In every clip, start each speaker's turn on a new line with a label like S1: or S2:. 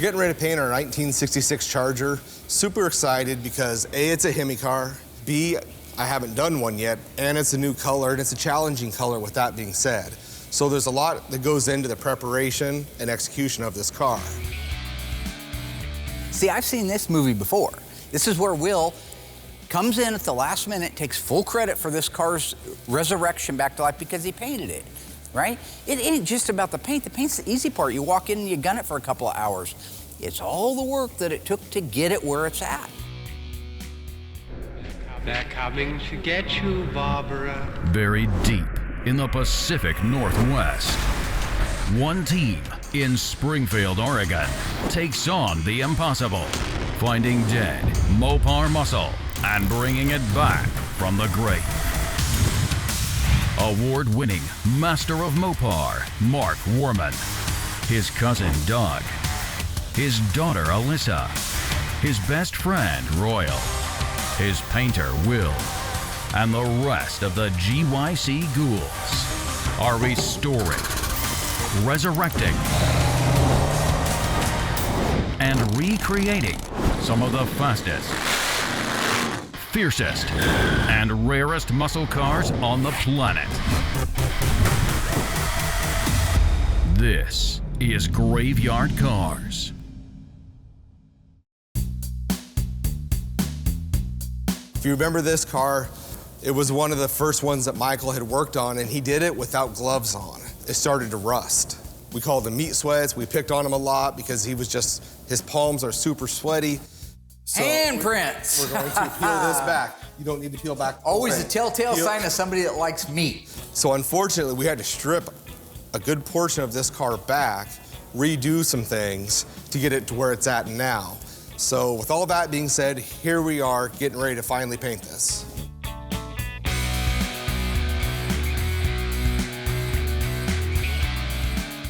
S1: getting ready to paint our 1966 Charger. Super excited because A, it's a Hemi car, B, I haven't done one yet, and it's a new color, and it's a challenging color with that being said. So there's a lot that goes into the preparation and execution of this car.
S2: See, I've seen this movie before. This is where Will comes in at the last minute, takes full credit for this car's resurrection back to life because he painted it, right? It ain't just about the paint. The paint's the easy part. You walk in and you gun it for a couple of hours. It's all the work that it took to get it where it's at.
S3: They're coming to get you, Barbara.
S4: Buried deep in the Pacific Northwest, one team in Springfield, Oregon, takes on the impossible, finding dead Mopar muscle and bringing it back from the grave. Award-winning Master of Mopar, Mark Worman, his cousin Doug, his daughter Alyssa, his best friend Royal, his painter Will, and the rest of the GYC ghouls are restoring, resurrecting, and recreating some of the fastest, fiercest, and rarest muscle cars on the planet. This is Graveyard Carz.
S1: If you remember this car, it was one of the first ones that Michael had worked on, and he did it without gloves on. It started to rust. We called them meat sweats. We picked on him a lot because he was just, his palms are super sweaty. So
S2: Handprints.
S1: We're going to peel this back. You don't need to peel back.
S2: Always a telltale sign of somebody that likes meat.
S1: So unfortunately, we had to strip a good portion of this car back, redo some things to get it to where it's at now. So with all that being said, here we are getting ready to finally paint this.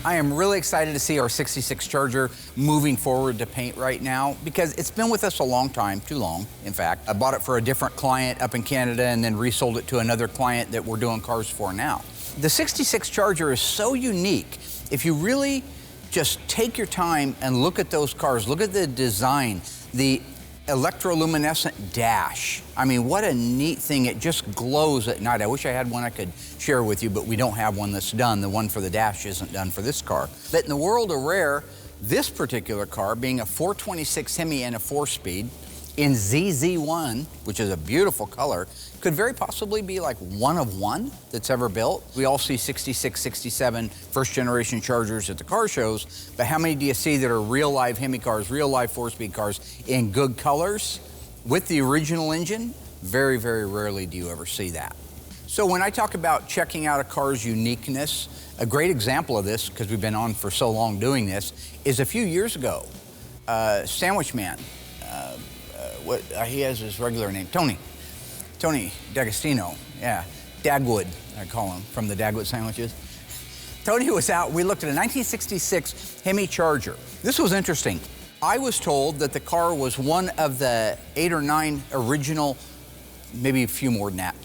S2: I am really excited to see our 66 Charger moving forward to paint right now because it's been with us a long time, too long, in fact. I bought it for a different client up in Canada and then resold it to another client that we're doing cars for now. The 66 Charger is so unique. If you really just take your time and look at those cars, look at the design, the electroluminescent dash. I mean, what a neat thing. It just glows at night. I wish I had one I could share with you, but we don't have one that's done. The one for the dash isn't done for this car. But in the world of rare, this particular car, being a 426 Hemi and a 4-speed in ZZ1, which is a beautiful color, could very possibly be like one of one that's ever built. We all see 66, 67 first-generation Chargers at the car shows, but how many do you see that are real live Hemi cars, real live 4-speed cars in good colors with the original engine? Very, very rarely do you ever see that. So when I talk about checking out a car's uniqueness, a great example of this, because we've been on for so long doing this, is a few years ago, Sandwich Man, he has his regular name, Tony D'Agostino, yeah, Dagwood, I call him, from the Dagwood sandwiches. Tony was out, we looked at a 1966 Hemi Charger. This was interesting. I was told that the car was one of the 8 or 9 original, maybe a few more than that,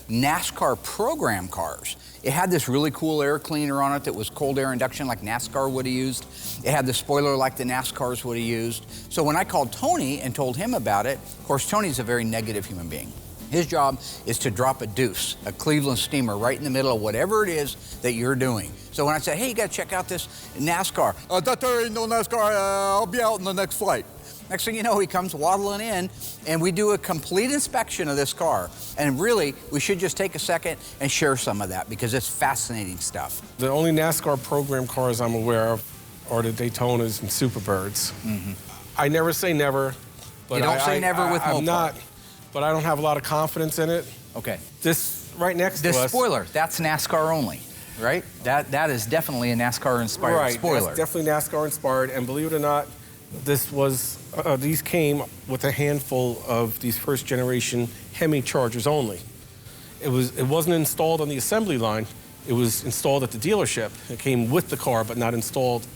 S2: NASCAR program cars. It had this really cool air cleaner on it that was cold air induction like NASCAR would have used. It had the spoiler like the NASCARs would have used. So when I called Tony and told him about it, of course, Tony's a very negative human being. His job is to drop a deuce, a Cleveland steamer, right in the middle of whatever it is that you're doing. So when I say, hey, you gotta check out this NASCAR. There ain't no NASCAR, I'll be out in the next flight. Next thing you know, he comes waddling in, and we do a complete inspection of this car. And really, we should just take a second and share some of that because it's fascinating stuff.
S5: The only NASCAR program cars I'm aware of are the Daytonas and Superbirds. Mm-hmm. I never say never. But
S2: you don't say never with Mopar.
S5: I'm not, but I don't have a lot of confidence in it.
S2: Okay.
S5: This right next to us.
S2: The spoiler, that's NASCAR only, right? That is definitely a NASCAR-inspired spoiler.
S5: Right, that's definitely NASCAR-inspired, and believe it or not, this was, these came with a handful of these first-generation Hemi Chargers only. It wasn't installed on the assembly line. It was installed at the dealership. It came with the car, but not installed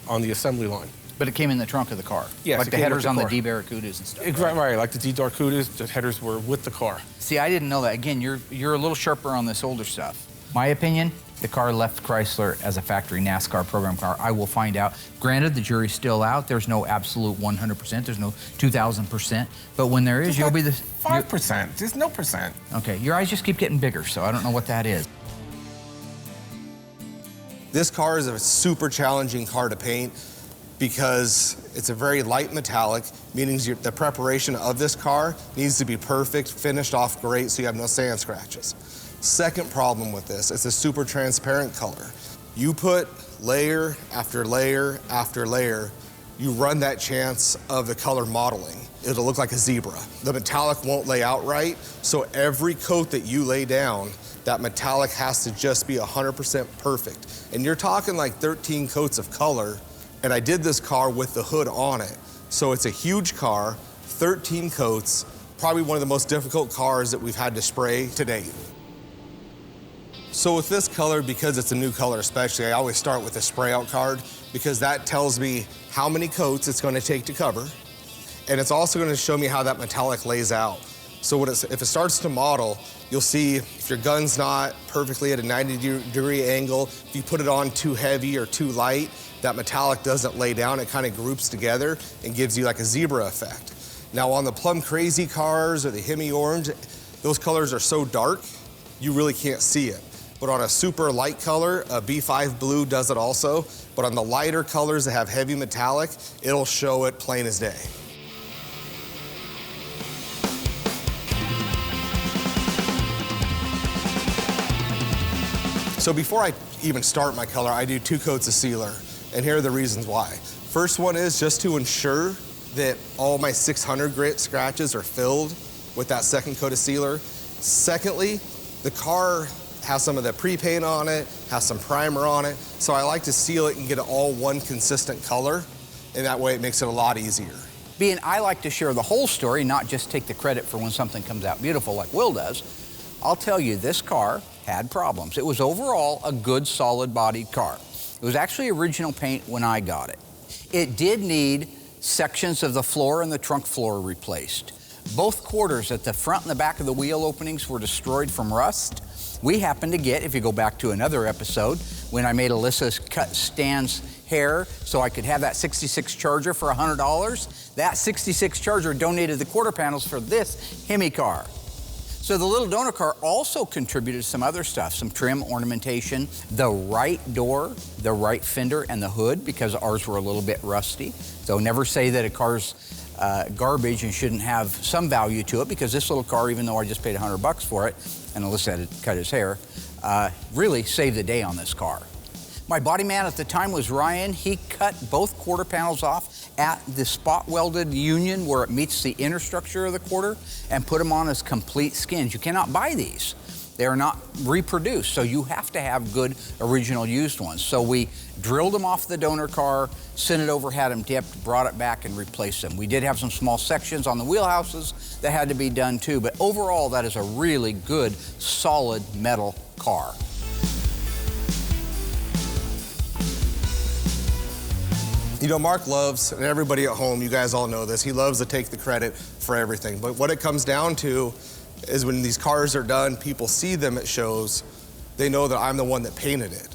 S5: on the assembly line.
S2: But it came in the trunk of the car?
S5: Yes,
S2: like the headers on the D-Barracudas and stuff?
S5: Right, like the D-Barracudas, the headers were with the car.
S2: See, I didn't know that. Again, you're a little sharper on this older stuff. My opinion, the car left Chrysler as a factory NASCAR program car. I will find out. Granted, the jury's still out. There's no absolute 100%. There's no 2,000%. But when there is, you'll be the...
S5: 5%. There's no percent.
S2: Okay, your eyes just keep getting bigger, so I don't know what that is.
S1: This car is a super challenging car to paint because it's a very light metallic, meaning the preparation of this car needs to be perfect, finished off great so you have no sand scratches. Second problem with this, it's a super transparent color. You put layer after layer after layer, you run that chance of the color modeling. It'll look like a zebra. The metallic won't lay out right, so every coat that you lay down, that metallic has to just be 100% perfect. And you're talking like 13 coats of color, and I did this car with the hood on it. So it's a huge car, 13 coats, probably one of the most difficult cars that we've had to spray to date. So with this color, because it's a new color especially, I always start with a spray out card because that tells me how many coats it's going to take to cover. And it's also going to show me how that metallic lays out. So if it starts to model, you'll see if your gun's not perfectly at a 90-degree angle, if you put it on too heavy or too light, that metallic doesn't lay down. It kind of groups together and gives you like a zebra effect. Now on the Plum Crazy cars or the Hemi Orange, those colors are so dark, you really can't see it. But on a super light color, a B5 blue does it also. But on the lighter colors that have heavy metallic, it'll show it plain as day. So before I even start my color, I do 2 coats of sealer. And here are the reasons why. First one is just to ensure that all my 600 grit scratches are filled with that second coat of sealer. Secondly, the car has some of the pre-paint on it, has some primer on it, so I like to seal it and get it all one consistent color, and that way it makes it a lot easier.
S2: Being I like to share the whole story, not just take the credit for when something comes out beautiful like Will does, I'll tell you this car had problems. It was overall a good, solid-bodied car. It was actually original paint when I got it. It did need sections of the floor and the trunk floor replaced. Both quarters at the front and the back of the wheel openings were destroyed from rust. We happened to get, if you go back to another episode, when I made Alyssa's cut Stan's hair so I could have that 66 Charger for $100, that 66 Charger donated the quarter panels for this Hemi car. So the little donor car also contributed some other stuff, some trim, ornamentation, the right door, the right fender, and the hood, because ours were a little bit rusty. So never say that a car's garbage and shouldn't have some value to it, because this little car, even though I just paid $100 for it, and Alyssa had to cut his hair, really saved the day on this car. My body man at the time was Ryan. He cut both quarter panels off at the spot welded union where it meets the inner structure of the quarter and put them on as complete skins. You cannot buy these. They are not reproduced, so you have to have good original used ones. So we drilled them off the donor car, sent it over, had them dipped, brought it back and replaced them. We did have some small sections on the wheelhouses that had to be done too, but overall that is a really good, solid metal car.
S1: You know, Mark loves, and everybody at home, you guys all know this, he loves to take the credit for everything. But what it comes down to is when these cars are done, people see them at shows, they know that I'm the one that painted it.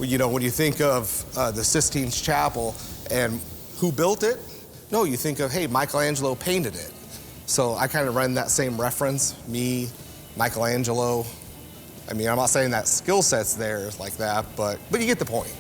S1: You know, when you think of the Sistine Chapel and who built it, no, you think of, hey, Michelangelo painted it. So I kind of run that same reference, me, Michelangelo. I mean, I'm not saying that skill set's there like that, but you get the point.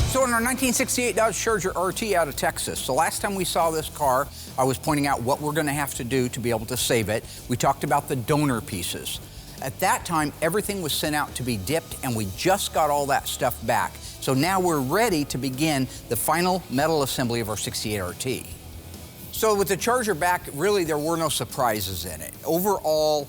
S2: So in our 1968 Dodge Charger RT out of Texas, the last time we saw this car, I was pointing out what we're going to have to do to be able to save it. We talked about the donor pieces. At that time, everything was sent out to be dipped, and we just got all that stuff back. So now we're ready to begin the final metal assembly of our 68RT. So with the Charger back, really there were no surprises in it. Overall,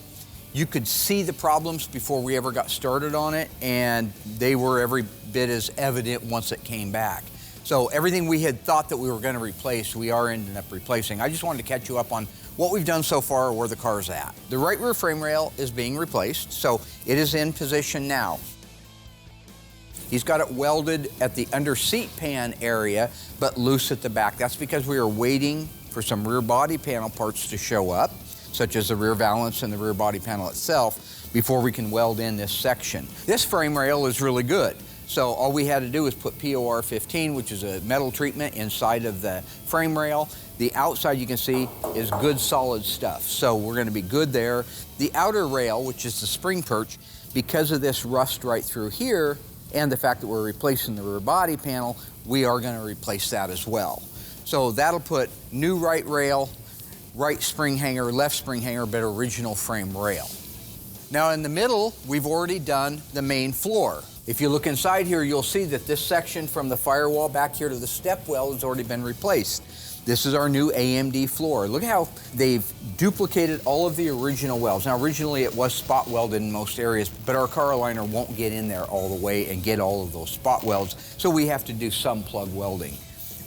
S2: you could see the problems before we ever got started on it, and they were every bit as evident once it came back. So everything we had thought that we were going to replace, we are ending up replacing. I just wanted to catch you up on what we've done so far, where the car's at. The right rear frame rail is being replaced, so it is in position now. He's got it welded at the under seat pan area, but loose at the back. That's because we were waiting for some rear body panel parts to show up, such as the rear valance and the rear body panel itself, before we can weld in this section. This frame rail is really good. So all we had to do is put POR 15, which is a metal treatment, inside of the frame rail. The outside, you can see, is good solid stuff. So we're gonna be good there. The outer rail, which is the spring perch, because of this rust right through here, and the fact that we're replacing the rear body panel, we are gonna replace that as well. So that'll put new right rail, right spring hanger, left spring hanger, but original frame rail. Now in the middle, we've already done the main floor. If you look inside here, you'll see that this section from the firewall back here to the step well has already been replaced. This is our new AMD floor. Look how they've duplicated all of the original welds. Now originally it was spot welded in most areas, but our car aligner won't get in there all the way and get all of those spot welds, so we have to do some plug welding.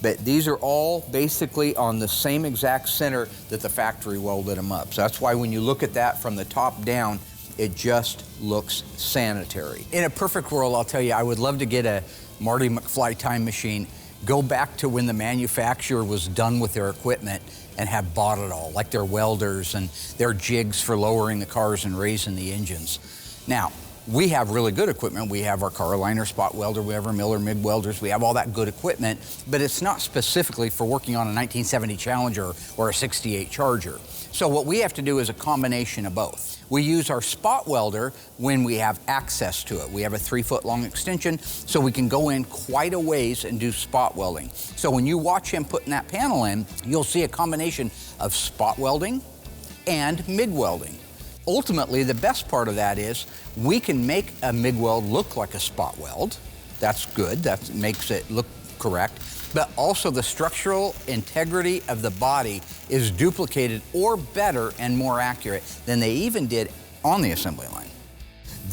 S2: But these are all basically on the same exact center that the factory welded them up. So that's why when you look at that from the top down, it just looks sanitary. In a perfect world, I'll tell you, I would love to get a Marty McFly time machine, go back to when the manufacturer was done with their equipment and have bought it all, like their welders and their jigs for lowering the cars and raising the engines. Now, we have really good equipment. We have our car aligner, spot welder, we have our Miller MIG welders, we have all that good equipment, but it's not specifically for working on a 1970 Challenger or a 68 Charger. So what we have to do is a combination of both. We use our spot welder when we have access to it. We have a 3-foot long extension, so we can go in quite a ways and do spot welding. So when you watch him putting that panel in, you'll see a combination of spot welding and MIG welding. Ultimately, the best part of that is we can make a MIG weld look like a spot weld. That's good, that makes it look correct. But also the structural integrity of the body is duplicated or better and more accurate than they even did on the assembly line.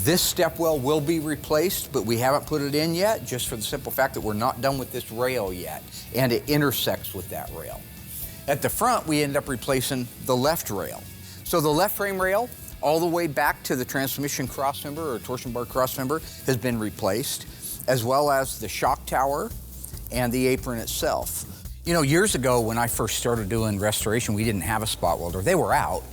S2: This step well will be replaced, but we haven't put it in yet, just for the simple fact that we're not done with this rail yet, and it intersects with that rail. At the front, we end up replacing the left rail. So the left frame rail, all the way back to the transmission crossmember or torsion bar crossmember, has been replaced, as well as the shock tower and the apron itself. You know, years ago when I first started doing restoration, we didn't have a spot welder. They were out,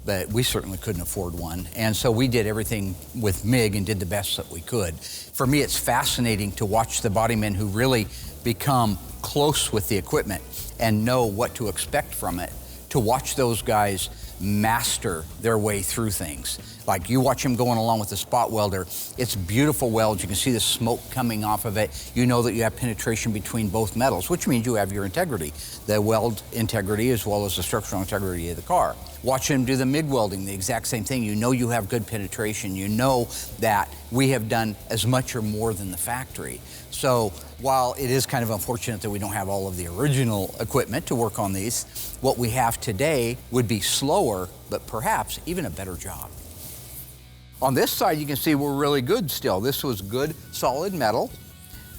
S2: but we certainly couldn't afford one. And so we did everything with MIG and did the best that we could. For me, it's fascinating to watch the bodymen who really become close with the equipment and know what to expect from it, to watch those guys master their way through things. Like you watch him going along with the spot welder, it's beautiful welds. You can see the smoke coming off of it. You know that you have penetration between both metals, which means you have your integrity, the weld integrity as well as the structural integrity of the car. Watch him do the MIG welding, the exact same thing. You know you have good penetration. You know that we have done as much or more than the factory. So while it is kind of unfortunate that we don't have all of the original equipment to work on these, what we have today would be slower, but perhaps even a better job. On this side, you can see we're really good still. This was good, solid metal.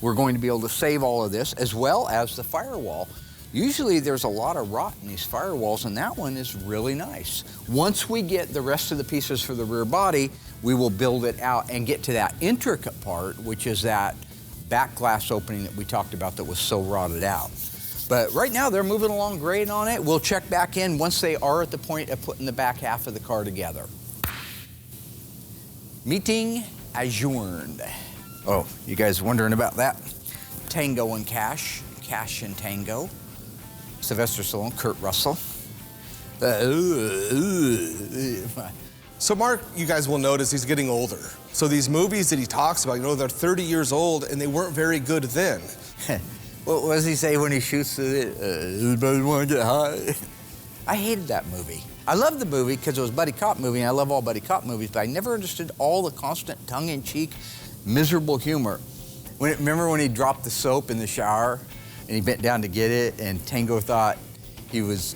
S2: We're going to be able to save all of this, as well as the firewall. Usually there's a lot of rot in these firewalls, and that one is really nice. Once we get the rest of the pieces for the rear body, we will build it out and get to that intricate part, which is that back glass opening that we talked about that was so rotted out. But right now they're moving along great on it. We'll check back in once they are at the point of putting the back half of the car together. Meeting adjourned. Oh, you guys wondering about that? Tango and Cash, Cash and Tango. Sylvester Stallone, Kurt Russell.
S1: So Mark, you guys will notice he's getting older. So these movies that he talks about, you know, they're 30 years old and they weren't very good then.
S2: What does he say when he shoots it? Anybody want to get high? I hated that movie. I love the movie because it was a buddy cop movie, and I love all buddy cop movies, but I never understood all the constant tongue-in-cheek, miserable humor. Remember when he dropped the soap in the shower, and he bent down to get it, and Tango thought he was...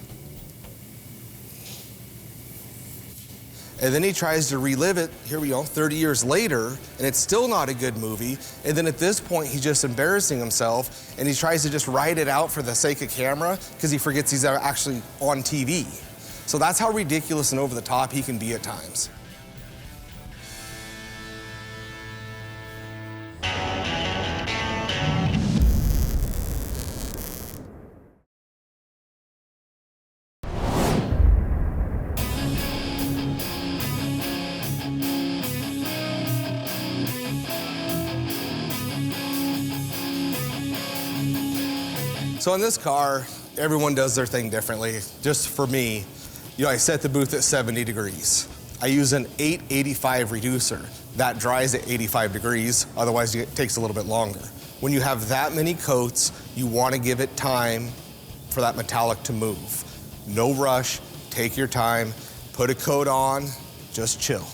S1: And then he tries to relive it, here we go, 30 years later, and it's still not a good movie. And then at this point, he's just embarrassing himself, and he tries to just write it out for the sake of camera, because he forgets he's actually on TV. So that's how ridiculous and over the top he can be at times. So in this car, everyone does their thing differently. Just for me, I set the booth at 70 degrees. I use an 885 reducer. That dries at 85 degrees, otherwise it takes a little bit longer. When you have that many coats, you want to give it time for that metallic to move. No rush, take your time, put a coat on, just chill.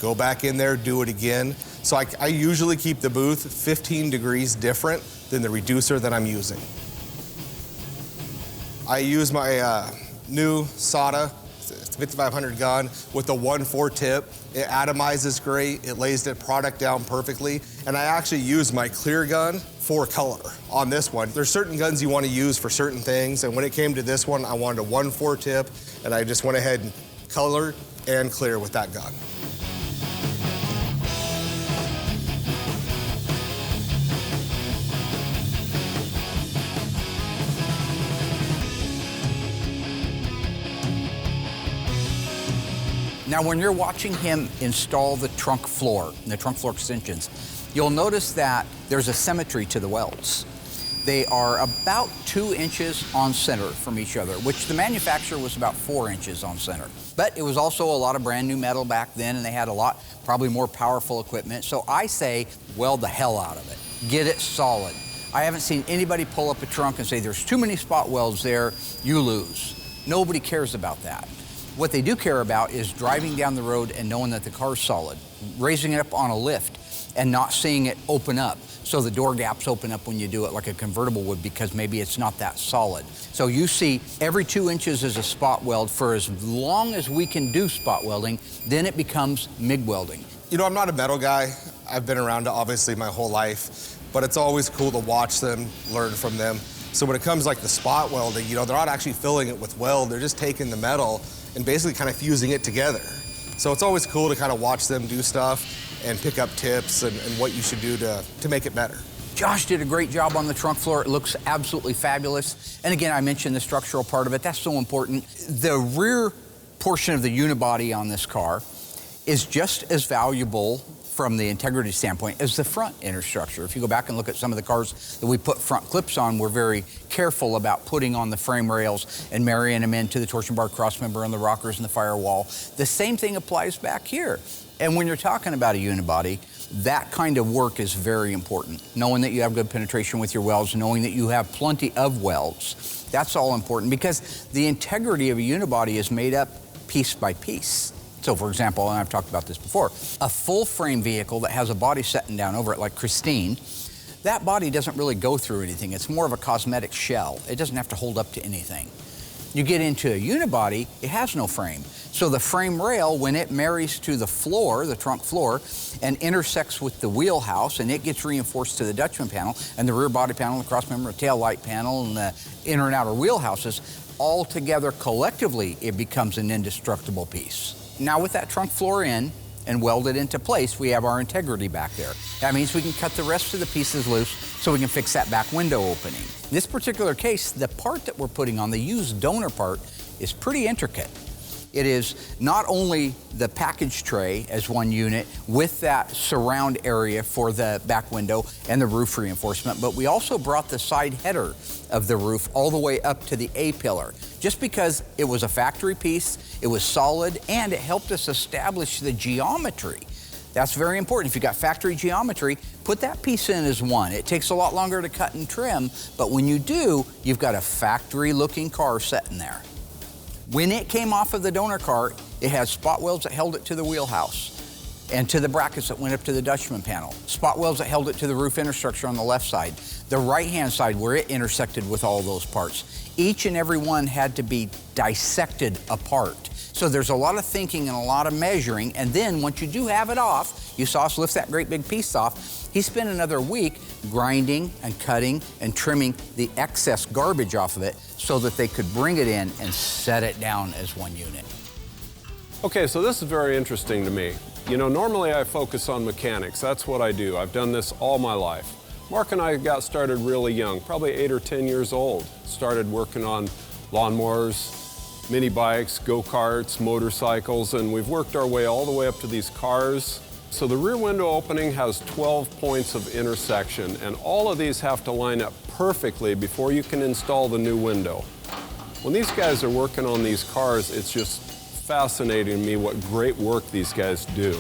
S1: Go back in there, do it again. So I usually keep the booth 15 degrees different than the reducer that I'm using. I use my new SATA, it's a 5500 gun with the 1.4 tip. It atomizes great, it lays the product down perfectly, and I actually use my clear gun for color on this one. There's certain guns you want to use for certain things, and when it came to this one, I wanted a 1.4 tip, and I just went ahead and colored and clear with that gun.
S2: Now, when you're watching him install the trunk floor, the trunk floor extensions, you'll notice that there's a symmetry to the welds. They are about 2 inches on center from each other, which the manufacturer was about 4 inches on center. But it was also a lot of brand new metal back then, and they had a lot, probably more powerful equipment. So I say, weld the hell out of it. Get it solid. I haven't seen anybody pull up a trunk and say, there's too many spot welds there, you lose. Nobody cares about that. What they do care about is driving down the road and knowing that the car's solid, raising it up on a lift and not seeing it open up. So the door gaps open up when you do it like a convertible would because maybe it's not that solid. So you see every 2 inches is a spot weld for as long as we can do spot welding, then it becomes MIG welding.
S1: I'm not a metal guy. I've been around it obviously my whole life, but it's always cool to watch them, learn from them. So when it comes like the spot welding, they're not actually filling it with weld, they're just taking the metal and basically kind of fusing it together. So it's always cool to kind of watch them do stuff and pick up tips and what you should do to make it better.
S2: Josh did a great job on the trunk floor. It looks absolutely fabulous. And again, I mentioned the structural part of it. That's so important. The rear portion of the unibody on this car is just as valuable from the integrity standpoint as the front inner structure. If you go back and look at some of the cars that we put front clips on, we're very careful about putting on the frame rails and marrying them into the torsion bar crossmember and the rockers and the firewall. The same thing applies back here. And when you're talking about a unibody, that kind of work is very important. Knowing that you have good penetration with your welds, knowing that you have plenty of welds, that's all important because the integrity of a unibody is made up piece by piece. So for example, and I've talked about this before, a full frame vehicle that has a body setting down over it like Christine, that body doesn't really go through anything. It's more of a cosmetic shell. It doesn't have to hold up to anything. You get into a unibody, it has no frame. So the frame rail, when it marries to the floor, the trunk floor, and intersects with the wheelhouse, and it gets reinforced to the Dutchman panel, and the rear body panel, the crossmember, the tail light panel, and the inner and outer wheelhouses, all together collectively, it becomes an indestructible piece. Now with that trunk floor in and welded into place, we have our integrity back there. That means we can cut the rest of the pieces loose so we can fix that back window opening. In this particular case, the part that we're putting on, the used donor part, is pretty intricate. It is not only the package tray as one unit with that surround area for the back window and the roof reinforcement, but we also brought the side header of the roof all the way up to the A-pillar, just because it was a factory piece, it was solid, and it helped us establish the geometry. That's very important. If you got factory geometry, put that piece in as one. It takes a lot longer to cut and trim, but when you do, you've got a factory-looking car sitting there. When it came off of the donor car, it had spot welds that held it to the wheelhouse and to the brackets that went up to the Dutchman panel. Spot welds that held it to the roof interstructure on the left side. The right-hand side where it intersected with all those parts. Each and every one had to be dissected apart. So there's a lot of thinking and a lot of measuring, and then once you do have it off, you saw us lift that great big piece off, he spent another week grinding and cutting and trimming the excess garbage off of it so that they could bring it in and set it down as one unit.
S6: Okay, so this is very interesting to me. You know, normally I focus on mechanics. That's what I do. I've done this all my life. Mark and I got started really young, probably 8 or 10 years old. Started working on lawnmowers, mini bikes, go-karts, motorcycles, and we've worked our way all the way up to these cars. So the rear window opening has 12 points of intersection, and all of these have to line up perfectly before you can install the new window. When these guys are working on these cars, it's just fascinating to me what great work these guys do.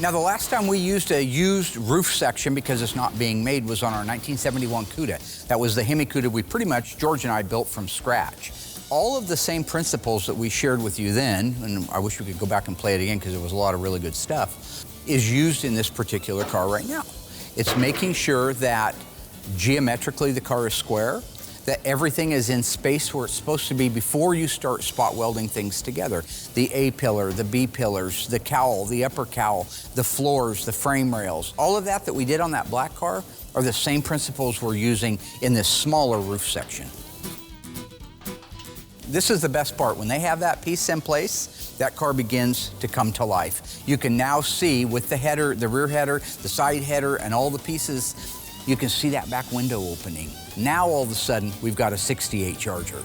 S2: Now, the last time we used a used roof section because it's not being made was on our 1971 Cuda. That was the Hemi Cuda we pretty much, George and I, built from scratch. All of the same principles that we shared with you then, and I wish we could go back and play it again because there was a lot of really good stuff, is used in this particular car right now. It's making sure that geometrically the car is square, that everything is in space where it's supposed to be before you start spot welding things together. The A pillar, the B pillars, the cowl, the upper cowl, the floors, the frame rails, all of that we did on that black car are the same principles we're using in this smaller roof section. This is the best part. When they have that piece in place, that car begins to come to life. You can now see with the header, the rear header, the side header, and all the pieces, you can see that back window opening. Now, all of a sudden, we've got a 68 Charger.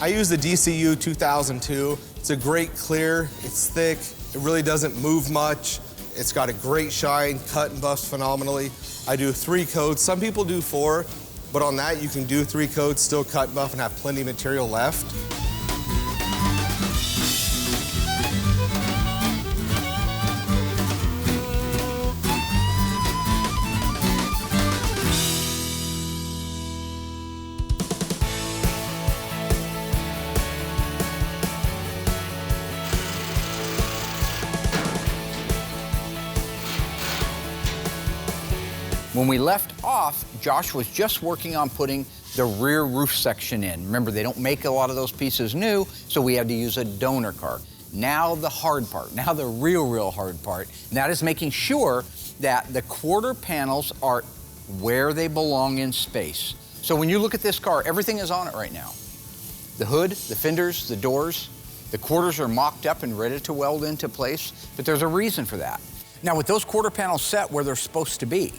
S1: I use the DCU 2002. It's a great clear, it's thick, it really doesn't move much. It's got a great shine, cut and buffs phenomenally. I do 3 coats, some people do 4, but on that you can do 3 coats, still cut and buff and have plenty of material left.
S2: When we left off, Josh was just working on putting the rear roof section in. Remember, they don't make a lot of those pieces new, so we had to use a donor car. Now the hard part, now the real hard part, and that is making sure that the quarter panels are where they belong in space. So when you look at this car, everything is on it right now. The hood, the fenders, the doors, the quarters are mocked up and ready to weld into place, but there's a reason for that. Now with those quarter panels set where they're supposed to be,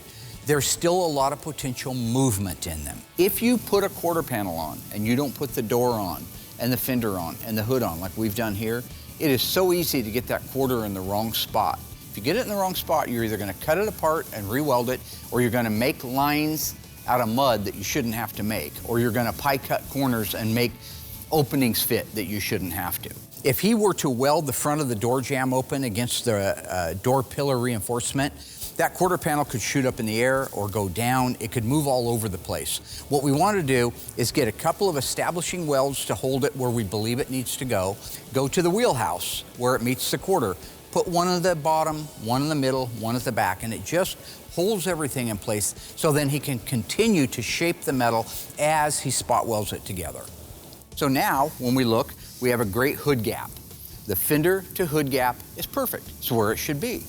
S2: there's still a lot of potential movement in them. If you put a quarter panel on and you don't put the door on and the fender on and the hood on like we've done here, it is so easy to get that quarter in the wrong spot. If you get it in the wrong spot, you're either gonna cut it apart and re-weld it, or you're gonna make lines out of mud that you shouldn't have to make, or you're gonna pie cut corners and make openings fit that you shouldn't have to. If he were to weld the front of the door jamb open against the door pillar reinforcement, that quarter panel could shoot up in the air or go down. It could move all over the place. What we want to do is get a couple of establishing welds to hold it where we believe it needs to go to the wheelhouse where it meets the quarter, put one at the bottom, one in the middle, one at the back, and it just holds everything in place so then he can continue to shape the metal as he spot welds it together. So now, when we look, we have a great hood gap. The fender to hood gap is perfect. It's where it should be.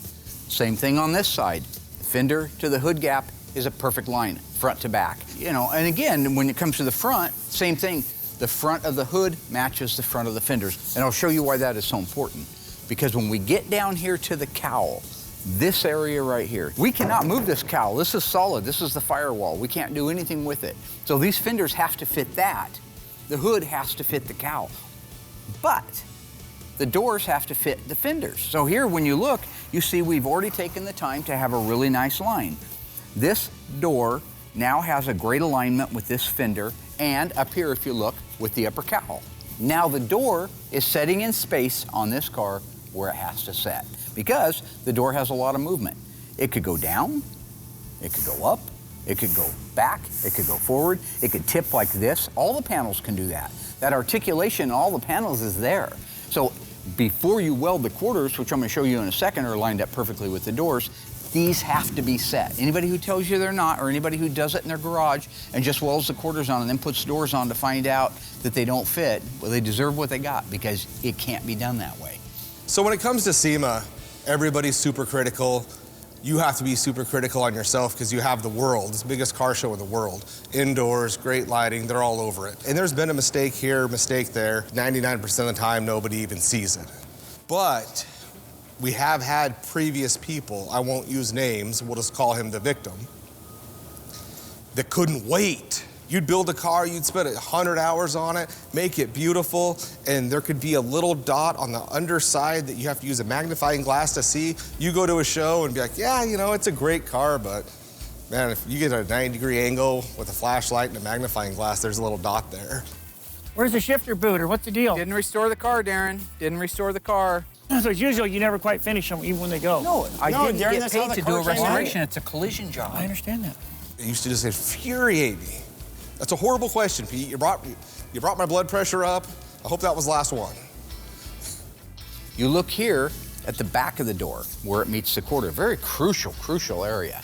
S2: Same thing on this side. The fender to the hood gap is a perfect line, front to back. You know, and again, when it comes to the front, same thing. The front of the hood matches the front of the fenders. And I'll show you why that is so important. Because when we get down here to the cowl, this area right here, we cannot move this cowl. This is solid. This is the firewall. We can't do anything with it. So these fenders have to fit that. The hood has to fit the cowl. But the doors have to fit the fenders. So here, when you look, you see we've already taken the time to have a really nice line. This door now has a great alignment with this fender, and up here, if you look, with the upper cowl. Now the door is setting in space on this car where it has to set, because the door has a lot of movement. It could go down, it could go up, it could go back, it could go forward, it could tip like this. All the panels can do that. That articulation in all the panels is there. So before you weld the quarters, which I'm going to show you in a second, are lined up perfectly with the doors, these have to be set. Anybody who tells you they're not, or anybody who does it in their garage and just welds the quarters on and then puts doors on to find out that they don't fit, well, they deserve what they got, because it can't be done that way.
S1: So when it comes to SEMA, everybody's super critical. You have to be super critical on yourself because you have the world. It's the biggest car show in the world. Indoors, great lighting, they're all over it. And there's been a mistake here, mistake there. 99% of the time, nobody even sees it. But we have had previous people, I won't use names, we'll just call him the victim, that couldn't wait. You'd build a car, you'd spend 100 hours on it, make it beautiful, and there could be a little dot on the underside that you have to use a magnifying glass to see. You go to a show and be like, yeah, you know, it's a great car, but man, if you get a 90-degree angle with a flashlight and a magnifying glass, there's a little dot there.
S7: Where's the shifter booter? What's the deal?
S2: Didn't restore the car, Darren. Didn't restore the car.
S7: So as usual, you never quite finish them, even when they go.
S2: No, I didn't
S7: Darren,
S2: get
S7: that's how
S2: paid
S7: the
S2: to do a
S7: car came out.
S2: restoration. It's a collision job.
S7: I understand that.
S1: It used to just infuriate me. That's a horrible question, Pete. You brought my blood pressure up. I hope that was the last one.
S2: You look here at the back of the door where it meets the quarter. Very crucial area.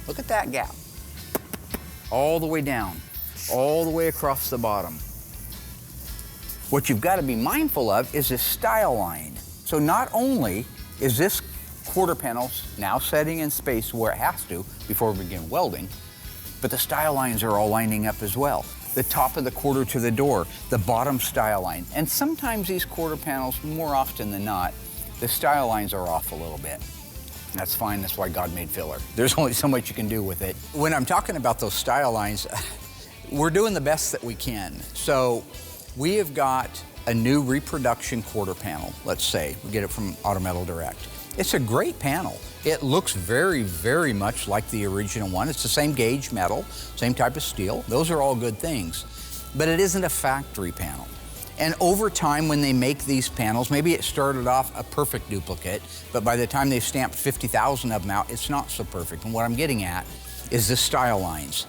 S2: Look at that gap. All the way down, all the way across the bottom. What you've got to be mindful of is this style line. So not only is this quarter panel now setting in space where it has to before we begin welding, but the style lines are all lining up as well. The top of the quarter to the door, the bottom style line. And sometimes these quarter panels, more often than not, the style lines are off a little bit. That's fine, that's why God made filler. There's only so much you can do with it. When I'm talking about those style lines, we're doing the best that we can. So we have got a new reproduction quarter panel, let's say. We get it from Autometal Direct. It's a great panel. It looks very much like the original one. It's the same gauge metal, same type of steel. Those are all good things. But it isn't a factory panel. And over time, when they make these panels, maybe it started off a perfect duplicate, but by the time they've stamped 50,000 of them out, it's not so perfect. And what I'm getting at is the style lines.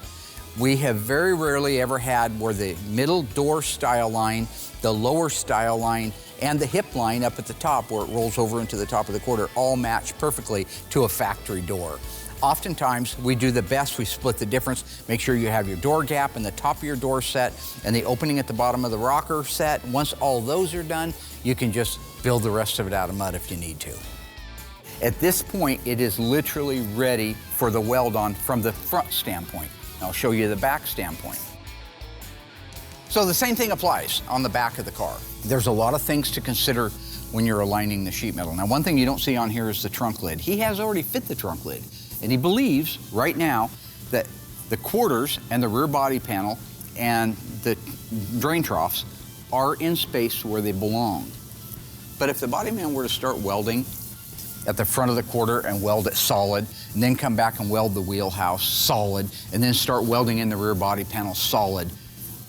S2: We have very rarely ever had where the middle door style line, the lower style line, and the hip line up at the top where it rolls over into the top of the quarter all match perfectly to a factory door. Oftentimes, we do the best, we split the difference, make sure you have your door gap and the top of your door set and the opening at the bottom of the rocker set. Once all those are done, you can just build the rest of it out of mud if you need to. At this point, it is literally ready for the weld on from the front standpoint. I'll show you the back standpoint. So the same thing applies on the back of the car. There's a lot of things to consider when you're aligning the sheet metal. Now, one thing you don't see on here is the trunk lid. He has already fit the trunk lid, and he believes right now that the quarters and the rear body panel and the drain troughs are in space where they belong. But if the body man were to start welding at the front of the quarter and weld it solid, and then come back and weld the wheelhouse solid, and then start welding in the rear body panel solid,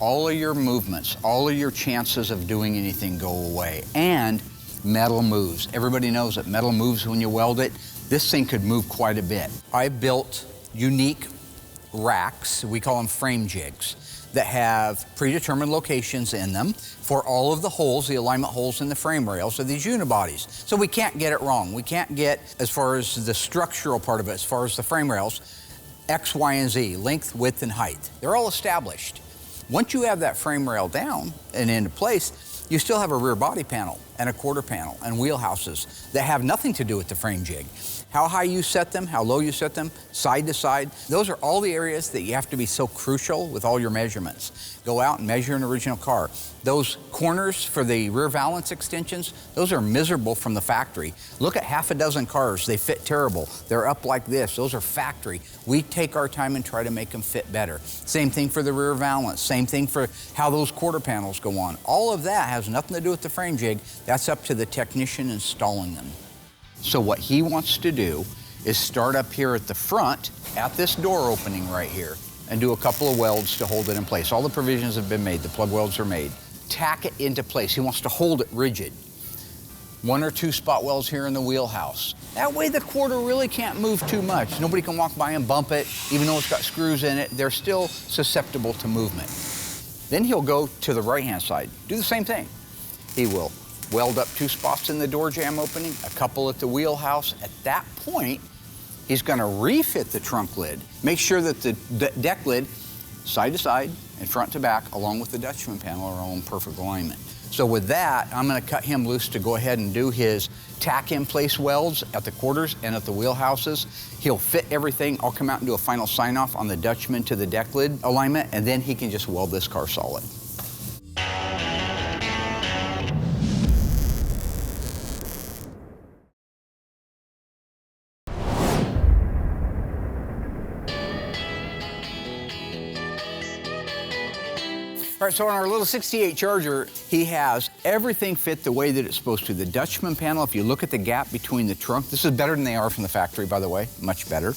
S2: all of your movements, all of your chances of doing anything go away. And metal moves. Everybody knows that metal moves when you weld it. This thing could move quite a bit. I built unique racks, we call them frame jigs, that have predetermined locations in them for all of the holes, the alignment holes in the frame rails of these unibodies. So we can't get it wrong. We can't get, as far as the structural part of it, as far as the frame rails, X, Y, and Z, length, width, and height. They're all established. Once you have that frame rail down and into place, you still have a rear body panel and a quarter panel and wheelhouses that have nothing to do with the frame jig. How high you set them, how low you set them, side to side. Those are all the areas that you have to be so crucial with all your measurements. Go out and measure an original car. Those corners for the rear valance extensions, those are miserable from the factory. Look at half a dozen cars, they fit terrible. They're up like this, those are factory. We take our time and try to make them fit better. Same thing for the rear valance, same thing for how those quarter panels go on. All of that has nothing to do with the frame jig. That's up to the technician installing them. So what he wants to do is start up here at the front, at this door opening right here, and do a couple of welds to hold it in place. All the provisions have been made, the plug welds are made. Tack it into place. He wants to hold it rigid. 1 or 2 spot welds here in the wheelhouse. That way the quarter really can't move too much. Nobody can walk by and bump it, even though it's got screws in it. They're still susceptible to movement. Then he'll go to the right-hand side, do the same thing. He will weld up 2 spots in the door jamb opening, a couple at the wheelhouse. At that point, he's gonna refit the trunk lid. Make sure that the deck lid, side to side and front to back, along with the Dutchman panel, are all in perfect alignment. So with that, I'm gonna cut him loose to go ahead and do his tack in place welds at the quarters and at the wheelhouses. He'll fit everything. I'll come out and do a final sign off on the Dutchman to the deck lid alignment, and then he can just weld this car solid. All right, so on our little 68 Charger, he has everything fit the way that it's supposed to. The Dutchman panel, if you look at the gap between the trunk, this is better than they are from the factory, by the way, much better.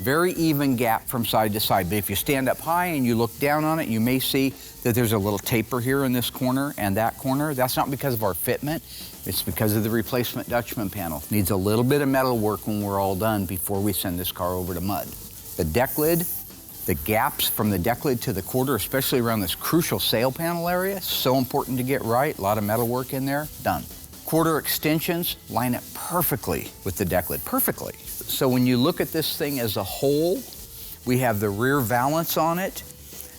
S2: Very even gap from side to side, but if you stand up high and you look down on it, you may see that there's a little taper here in this corner and that corner. That's not because of our fitment, it's because of the replacement Dutchman panel. Needs a little bit of metal work when we're all done before we send this car over to mud. The deck lid, the gaps from the deck lid to the quarter, especially around this crucial sail panel area, so important to get right. A lot of metal work in there, done. Quarter extensions line up perfectly with the deck lid, perfectly. So when you look at this thing as a whole, we have the rear valance on it,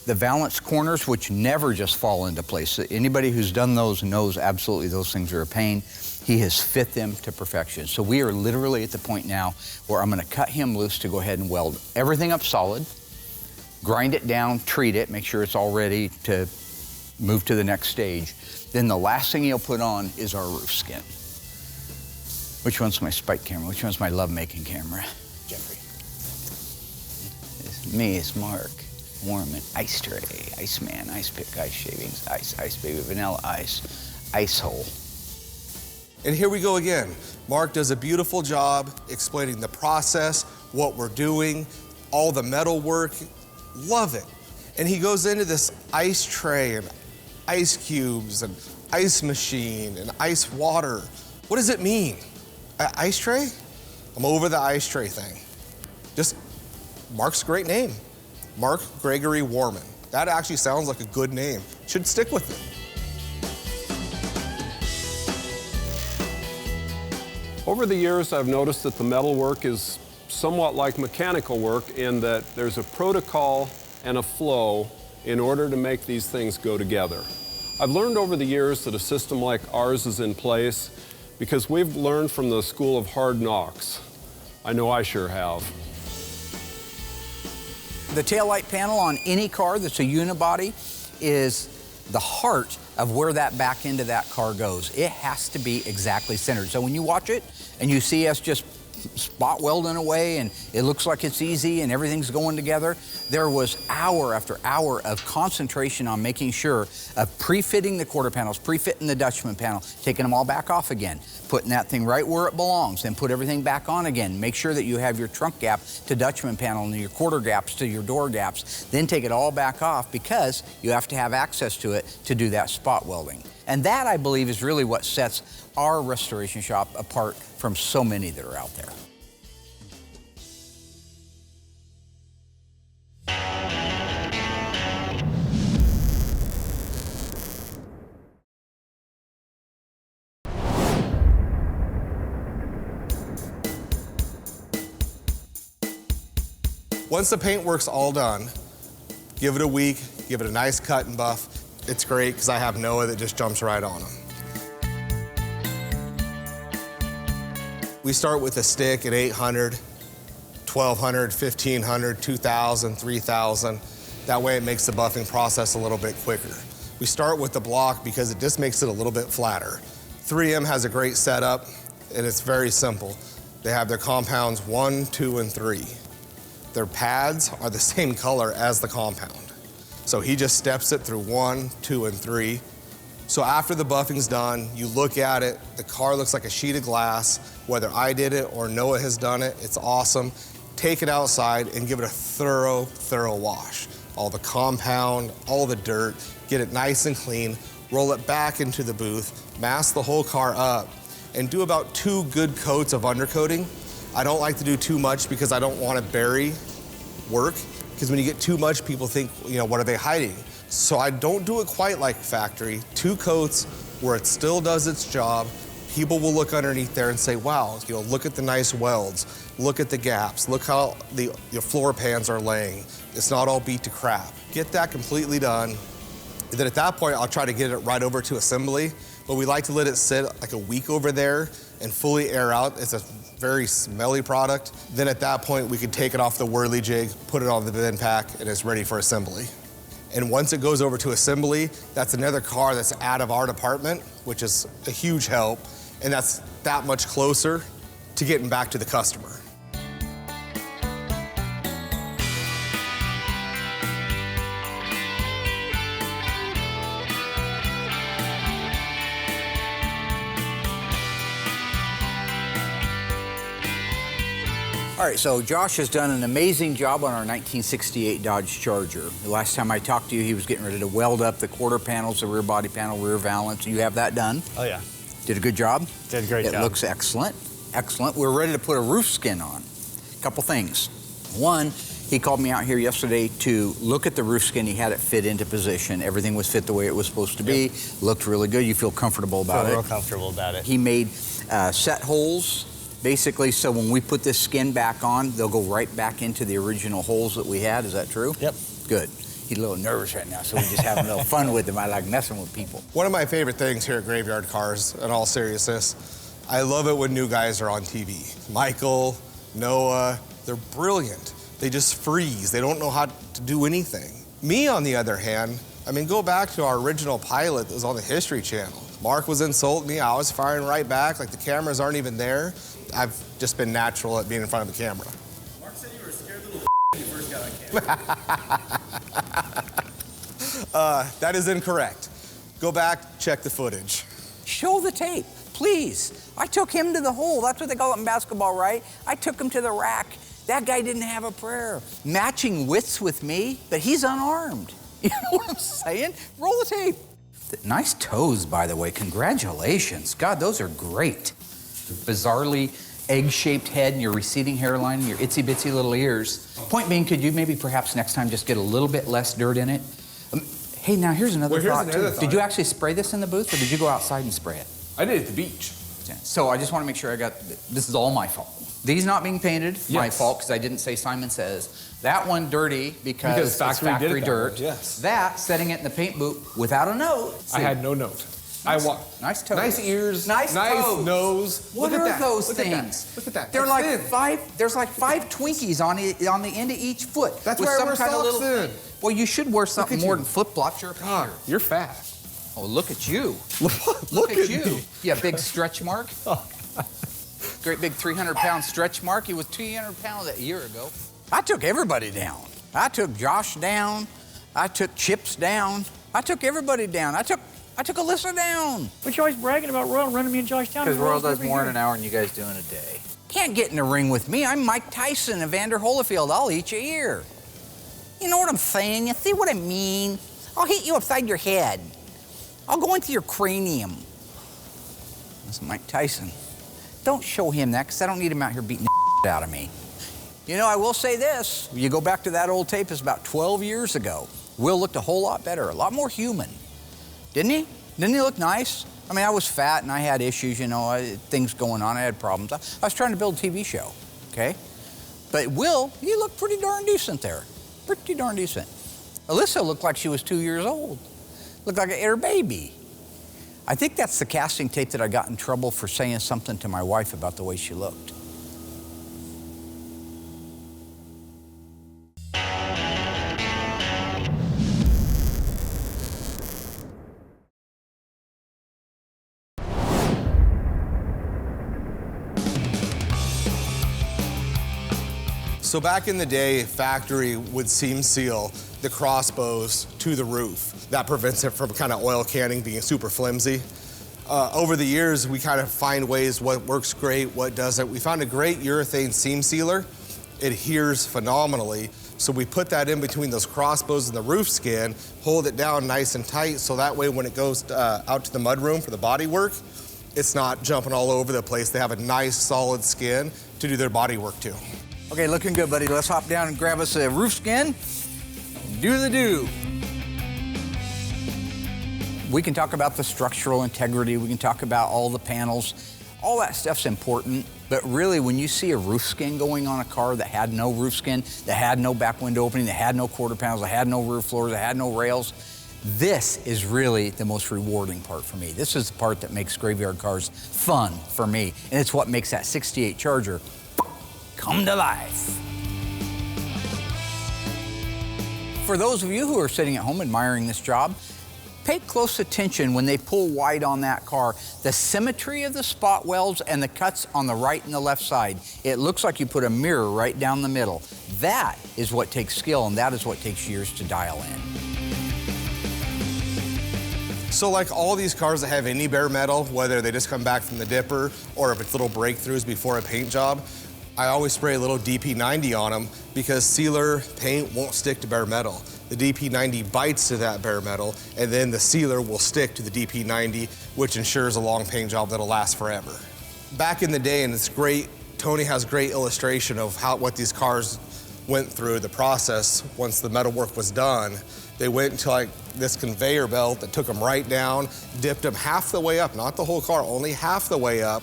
S2: the valance corners, which never just fall into place. Anybody who's done those knows absolutely those things are a pain. He has fit them to perfection. So we are literally at the point now where I'm gonna cut him loose to go ahead and weld everything up solid, grind it down, treat it, make sure it's all ready to move to the next stage. Then the last thing he'll put on is our roof skin. Which one's my spike camera? Which one's my love-making camera? Jeffrey. It's me, it's Mark. Warman, ice tray, ice man, ice pick, ice shavings, ice baby, vanilla ice hole.
S1: And here we go again. Mark does a beautiful job explaining the process, what we're doing, all the metal work. Love it. And he goes into this ice tray and ice cubes and ice machine and ice water. What does it mean? Ice tray? I'm over the ice tray thing. Just Mark's a great name. Mark Gregory Warman. That actually sounds like a good name. Should stick with it.
S6: Over the years, I've noticed that the metal work is somewhat like mechanical work in that there's a protocol and a flow in order to make these things go together. I've learned over the years that a system like ours is in place because we've learned from the school of hard knocks. I know I sure have.
S2: The taillight panel on any car that's a unibody is the heart of where that back end of that car goes. It has to be exactly centered. So when you watch it and you see us just spot welding away and it looks like it's easy and everything's going together, there was hour after hour of concentration on making sure of pre-fitting the quarter panels, pre-fitting the Dutchman panel, taking them all back off again, putting that thing right where it belongs, then put everything back on again. Make sure that you have your trunk gap to Dutchman panel and your quarter gaps to your door gaps, then take it all back off because you have to have access to it to do that spot welding. And that, I believe, is really what sets our restoration shop apart from so many that are out there.
S1: Once the paintwork's all done, give it a week, give it a nice cut and buff. It's great because I have Noah that just jumps right on them. We start with a stick at 800, 1200, 1500, 2000, 3000. That way it makes the buffing process a little bit quicker. We start with the block because it just makes it a little bit flatter. 3M has a great setup, and it's very simple. They have their compounds 1, 2, and 3. Their pads are the same color as the compound. So he just steps it through 1, 2, and 3. So after the buffing's done, you look at it, the car looks like a sheet of glass. Whether I did it or Noah has done it, it's awesome. Take it outside and give it a thorough wash. All the compound, all the dirt, get it nice and clean, roll it back into the booth, mask the whole car up, and do about 2 good coats of undercoating. I don't like to do too much because I don't want to bury work, because when you get too much, people think, what are they hiding? So I don't do it quite like factory. 2 coats where it still does its job. People will look underneath there and say, wow, look at the nice welds, look at the gaps, look how the floor pans are laying. It's not all beat to crap. Get that completely done. And then at that point, I'll try to get it right over to assembly, but we like to let it sit like a week over there and fully air out. It's a very smelly product. Then at that point, we can take it off the whirly jig, put it on the bin pack, and it's ready for assembly. And once it goes over to assembly, that's another car that's out of our department, which is a huge help, and that's that much closer to getting back to the customer.
S2: All right, so Josh has done an amazing job on our 1968 Dodge Charger. The last time I talked to you, he was getting ready to weld up the quarter panels, the rear body panel, rear valance. You have that done?
S8: Oh, yeah.
S2: Did a good job?
S8: Did a great job.
S2: It looks excellent. Excellent. We're ready to put a roof skin on. A couple things. One, he called me out here yesterday to look at the roof skin. He had it fit into position. Everything was fit the way it was supposed to be.
S8: Yep.
S2: Looked really good. You feel comfortable about it?
S8: Real comfortable about it.
S2: He made set holes. Basically, so when we put this skin back on, they'll go right back into the original holes that we had. Is that true?
S8: Yep.
S2: Good. He's a little nervous right now, so we just having a little fun with him. I like messing with people.
S1: One of my favorite things here at Graveyard Carz, in all seriousness, I love it when new guys are on TV. Michael, Noah, they're brilliant. They just freeze. They don't know how to do anything. Me, on the other hand, go back to our original pilot that was on the History Channel. Mark was insulting me. I was firing right back, like the cameras aren't even there. I've just been natural at being in front of the camera.
S9: Mark said you were a scared little when you first got on camera.
S1: That is incorrect. Go back, check the footage.
S2: Show the tape, please. I took him to the hole. That's what they call it in basketball, right? I took him to the rack. That guy didn't have a prayer. Matching widths with me, but he's unarmed. You know what I'm saying? Roll the tape. Nice toes, by the way. Congratulations. God, those are great. Bizarrely egg-shaped head and your receding hairline and your itsy-bitsy little ears. Point being, could you maybe perhaps next time just get a little bit less dirt in it? Hey, now here's another thought, too. Did you actually spray this in the booth, or did you go outside and spray it?
S9: I did at the beach.
S2: So I just want to make sure this is all my fault. These not being painted, my fault, because I didn't say Simon Says. That one dirty because it's factory dirt.
S9: Yes.
S2: That, setting it in the paint booth without a note.
S9: I had no note.
S2: Nice toes.
S9: Nice ears.
S2: Nice toes.
S9: Nose.
S2: What
S9: Look
S2: are
S9: at that.
S2: those
S9: Look
S2: things?
S9: Look at that.
S2: They're
S9: That's
S2: like
S9: thin.
S2: 5. There's like 5 Twinkies on the end of each foot.
S9: That's
S2: with
S9: why I
S2: some
S9: wear
S2: kind of
S9: socks
S2: little
S9: then.
S2: thing. Well, you should wear something
S9: at
S2: more
S9: you.
S2: than flip-flops. You're a
S9: God,
S2: painter.
S9: you're fat.
S2: Oh, look at you.
S9: Look at
S2: you.
S9: me.
S2: Yeah, big stretch mark. Great big 300-pound stretch mark. He was 200 pounds a year ago. I took everybody down. I took Josh down. I took Chips down. I took everybody down. I took Alyssa down.
S7: But you're always bragging about Royal running me in Josh County.
S2: Because Royal does more in an hour than you guys do in a day. Can't get in the ring with me. I'm Mike Tyson of Vander Holyfield. I'll eat your ear. You know what I'm saying? You see what I mean? I'll hit you upside your head. I'll go into your cranium. That's Mike Tyson. Don't show him that, because I don't need him out here beating the out of me. You know, I will say this. You go back to that old tape, it's about 12 years ago. Will looked a whole lot better, a lot more human. Didn't he? Didn't he look nice? I was fat and I had issues, things going on. I had problems. I was trying to build a TV show, okay? But Will, he looked pretty darn decent there. Pretty darn decent. Alyssa looked like she was 2 years old. Looked like her baby. I think that's the casting tape that I got in trouble for saying something to my wife about the way she looked.
S1: So back in the day, factory would seam seal the crossbows to the roof. That prevents it from kind of oil canning, being super flimsy. Over the years, we kind of find ways what works great, what doesn't. We found a great urethane seam sealer. It adheres phenomenally. So we put that in between those crossbows and the roof skin, hold it down nice and tight, so that way when it goes out to the mudroom for the body work, it's not jumping all over the place. They have a nice solid skin to do their body work to.
S2: Okay, looking good, buddy. Let's hop down and grab us a roof skin. Do the do. We can talk about the structural integrity. We can talk about all the panels. All that stuff's important, but really when you see a roof skin going on a car that had no roof skin, that had no back window opening, that had no quarter panels, that had no roof floors, that had no rails, this is really the most rewarding part for me. This is the part that makes graveyard cars fun for me, and it's what makes that 68 Charger come to life. For those of you who are sitting at home admiring this job, pay close attention when they pull wide on that car. The symmetry of the spot welds and the cuts on the right and the left side. It looks like you put a mirror right down the middle. That is what takes skill, and that is what takes years to dial in.
S1: So like all these cars that have any bare metal, whether they just come back from the dipper or if it's little breakthroughs before a paint job, I always spray a little DP90 on them because sealer paint won't stick to bare metal. The DP90 bites to that bare metal, and then the sealer will stick to the DP90, which ensures a long paint job that'll last forever. Back in the day, and it's great, Tony has great illustration of what these cars went through, the process once the metal work was done. They went into like this conveyor belt that took them right down, dipped them half the way up, not the whole car, only half the way up,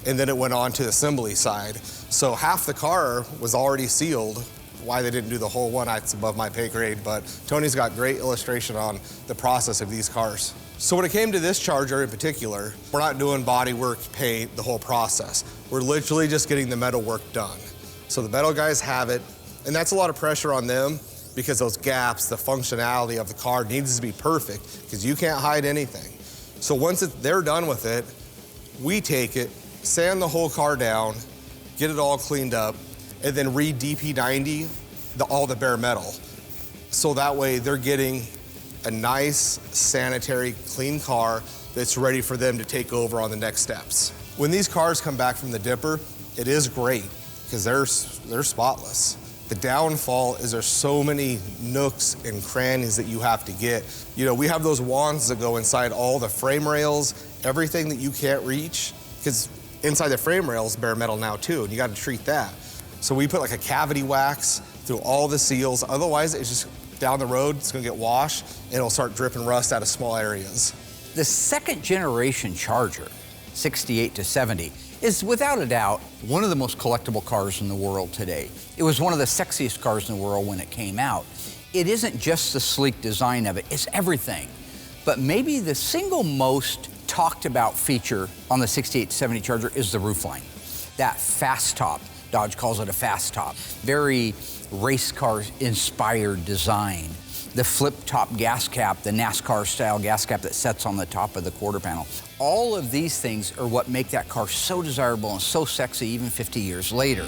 S1: and then it went on to the assembly side. So half the car was already sealed. Why they didn't do the whole one, it's above my pay grade, but Tony's got great illustration on the process of these cars. So when it came to this Charger in particular, we're not doing body work, paint, the whole process. We're literally just getting the metal work done. So the metal guys have it, and that's a lot of pressure on them because those gaps, the functionality of the car needs to be perfect because you can't hide anything. So once they're done with it, we take it, sand the whole car down, get it all cleaned up, and then re-DP90 all the bare metal. So that way they're getting a nice, sanitary, clean car that's ready for them to take over on the next steps. When these cars come back from the dipper, it is great because they're spotless. The downfall is there's so many nooks and crannies that you have to get. You know, we have those wands that go inside all the frame rails, everything that you can't reach, because inside the frame rails, bare metal now too, and you got to treat that. So we put like a cavity wax through all the seals. Otherwise, it's just down the road, it's gonna get washed, and it'll start dripping rust out of small areas.
S2: The second generation Charger, 68 to 70, is without a doubt one of the most collectible cars in the world today. It was one of the sexiest cars in the world when it came out. It isn't just the sleek design of it, it's everything. But maybe the single most talked about feature on the 68 to 70 Charger is the roofline. That fast top. Dodge calls it a fast top. Very race car inspired design. The flip top gas cap, the NASCAR style gas cap that sets on the top of the quarter panel. All of these things are what make that car so desirable and so sexy even 50 years later.